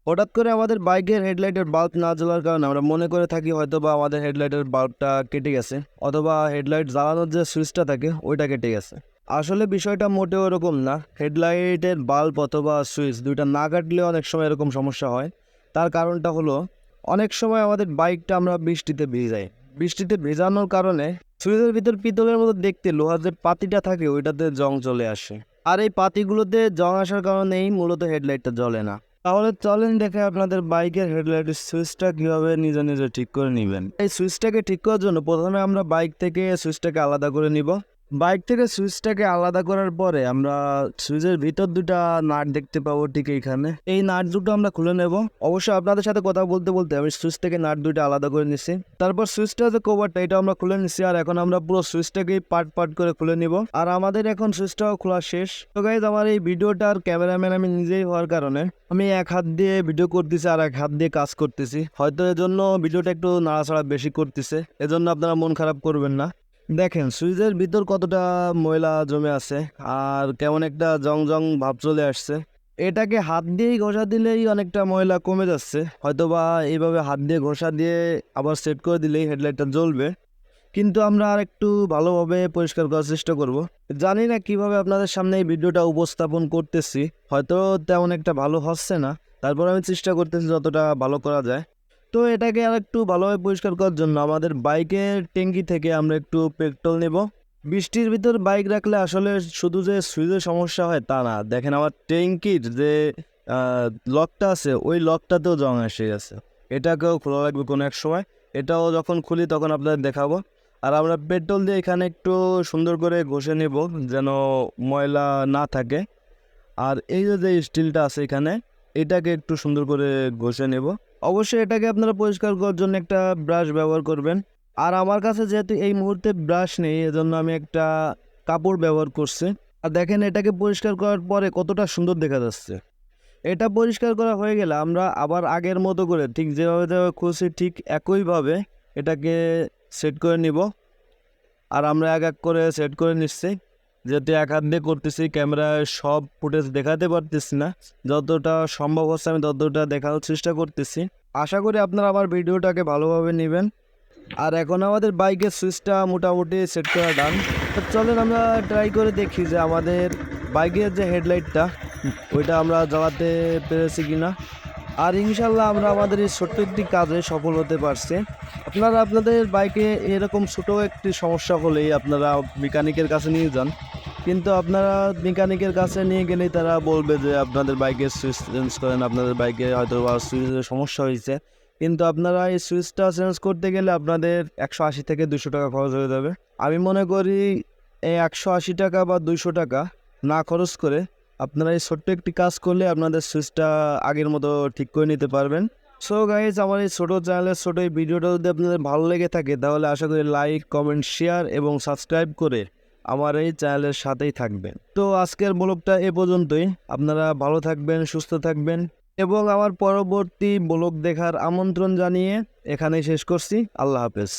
হঠাৎ করে আমাদের বাইকের হেডলাইটের বাল্ব না জ্বলার কারণে আমরা মনে করে থাকি হয়তো বা আমাদের হেডলাইটের বাল্বটা কেটে গেছে, অথবা হেডলাইট জ্বালানোর যে সুইচটা থাকে ওইটা কেটে গেছে। আসলে বিষয়টা মোটেও এরকম না। হেডলাইটের বাল্ব অথবা সুইচ দুইটা না কাটলে অনেক সময় এরকম সমস্যা হয়। তার কারণটা হলো, অনেক সময় আমাদের বাইকটা আমরা বৃষ্টিতে ভিজাই। বৃষ্টিতে ভেজানোর কারণে সুইচের ভিতর পিতলের মতো দেখতে লোহার যে পাতিটা থাকে ওইটাতে জং চলে আসে, আর এই পাতিগুলোতে জং আসার কারণেই মূলত হেডলাইটটা জ্বলে না। তাহলে চলেন দেখে আপনাদের বাইকের হেডলাইটের সুইচটা কীভাবে নিজে নিজে ঠিক করে নেবেন। এই সুইচটাকে ঠিক করার জন্য প্রথমে আমরা বাইক থেকে সুইচটাকে আলাদা করে নিব। বাইক থেকে সুইচটাকে আলাদা করার পরে আমরা সুইচের ভিতর দুটা নাট দেখতে পাবো ঠিক এইখানে। এই নাট দুটো আমরা খুলে নেব। অবশ্যই আপনাদের সাথে কথা বলতে বলতে আমি সুইচ থেকে নাট দুটো আলাদা করে নিছি। তারপর সুইচটা যে কভারটা এটা আমরা খুলে নিছি, আর এখন আমরা পুরো সুইচটাকে পার্ট পার্ট করে খুলে নিব। আর আমাদের এখন সুইচটাও খোলা শেষ। তো গাইজ, আমার এই ভিডিওটার ক্যামেরাম্যান আমি নিজেই হওয়ার কারণে আমি এক হাত দিয়ে ভিডিও করতেছি আর এক হাত দিয়ে কাজ করতেছি। হয়তো এজন্য ভিডিওটা একটু নাড়াচাড়া বেশি করতেছে, এজন্য আপনারা মন খারাপ করবেন না। দেখেন সুইচের ভিতর কতটা ময়লা জমে আছে আর কেমন একটা জং জং ভাব চলে আসছে। এটাকে হাত দিয়েই ঘষা দিলেই অনেকটা ময়লা কমে যাচ্ছে, হয়তোবা এইভাবে হাত দিয়ে ঘষা দিয়ে আবার সেট করে দিলেই হেডলাইটটা জ্বলবে। কিন্তু আমরা আর একটু ভালোভাবে পরিষ্কার করার চেষ্টা করব। জানি না কিভাবে আপনাদের সামনে এই ভিডিওটা উপস্থাপন করতেছি, হয়তো তেমন একটা ভালো হচ্ছে না, তারপর আমি চেষ্টা করতেছি যতটা ভালো করা যায়। তো এটাকে আর একটু ভালোভাবে পরিষ্কার করার জন্য আমাদের বাইকের ট্যাঙ্কি থেকে আমরা একটু পেট্রোল নেব। বৃষ্টির ভিতর বাইক রাখলে আসলে শুধু যে সুইচের সমস্যা হয় তা না, দেখেন আমার ট্যাঙ্কির যে লকটা আছে ওই লকটাতেও জং এসে গেছে। এটাকেও খোলা লাগবে কোনো এক সময়। এটাও যখন খুলি তখন আপনাদের দেখাবো। আর আমরা পেট্রোল দিয়ে এখানে একটু সুন্দর করে ঘষে নেব যেন ময়লা না থাকে। আর এই যে স্টিলটা আছে এখানে, এটাকে একটু সুন্দর করে ঘষে নেব। অবশ্যই এটাকে আপনারা পরিষ্কার করার জন্য একটা ব্রাশ ব্যবহার করবেন। আর আমার কাছে যেহেতু এই মুহূর্তে ব্রাশ নেই, এজন্য আমি একটা কাপড় ব্যবহার করছি। আর দেখেন এটাকে পরিষ্কার করার পরে কতটা সুন্দর দেখা যাচ্ছে। এটা পরিষ্কার করা হয়ে গেলে আমরা আবার আগের মতো করে ঠিক যেভাবে খুলছি ঠিক একইভাবে এটাকে সেট করে নিব। আর আমরা এক এক করে সেট করে নিচ্ছি, যেহেতু এক হাত দিয়ে করতেছি ক্যামেরায় সব ফুটেজ দেখাতে পারতেছি না, যতটা সম্ভব হচ্ছে আমি ততটা দেখানোর চেষ্টা করতেছি। আশা করি আপনারা আমার ভিডিওটাকে ভালোভাবে নেবেন। আর এখন আমাদের বাইকের সুইচটা মোটামুটি সেট করা ডান। তো চলেন আমরা ট্রাই করে দেখি যে আমাদের বাইকের যে হেডলাইটটা ওইটা আমরা জ্বালাতে পেরেছি কিনা। আর ইনশাল্লাহ আমরা আমাদের এই ছোট্ট একটি কাজে সফল হতে পারছি। আপনারা আপনাদের বাইকে এরকম ছোটো একটি সমস্যা হলেই আপনারা মেকানিকের কাছে নিয়ে যান, কিন্তু আপনারা মেকানিকের কাছে নিয়ে গেলেই তারা বলবে যে আপনাদের বাইকের সুইচ চেঞ্জ করেন, আপনাদের বাইকে হয়তো বা সুইচের সমস্যা হয়েছে। কিন্তু আপনারা এই সুইচটা চেঞ্জ করতে গেলে আপনাদের 180 থেকে 200 টাকা খরচ হয়ে যাবে। আমি মনে করি এই 180 টাকা বা 200 টাকা না খরচ করে আপনারা এই ছোট্ট একটি কাজ করলে আপনাদের সুইচটা আগের মতো ঠিক করে নিতে পারবেন। সো গাইজ, আমার এই ছোটো চ্যানেলের ছোটো এই ভিডিওটা যদি আপনাদের ভালো লেগে থাকে তাহলে আশা করি লাইক, কমেন্ট, শেয়ার এবং সাবস্ক্রাইব করে আমার এই চ্যানেলের সাথেই থাকবেন। তো আজকের ব্লগটা এ পর্যন্তই। আপনারা ভালো থাকবেন, সুস্থ থাকবেন এবং আমার পরবর্তী ব্লগ দেখার আমন্ত্রণ জানিয়ে এখানেই শেষ করছি। আল্লাহ হাফেজ।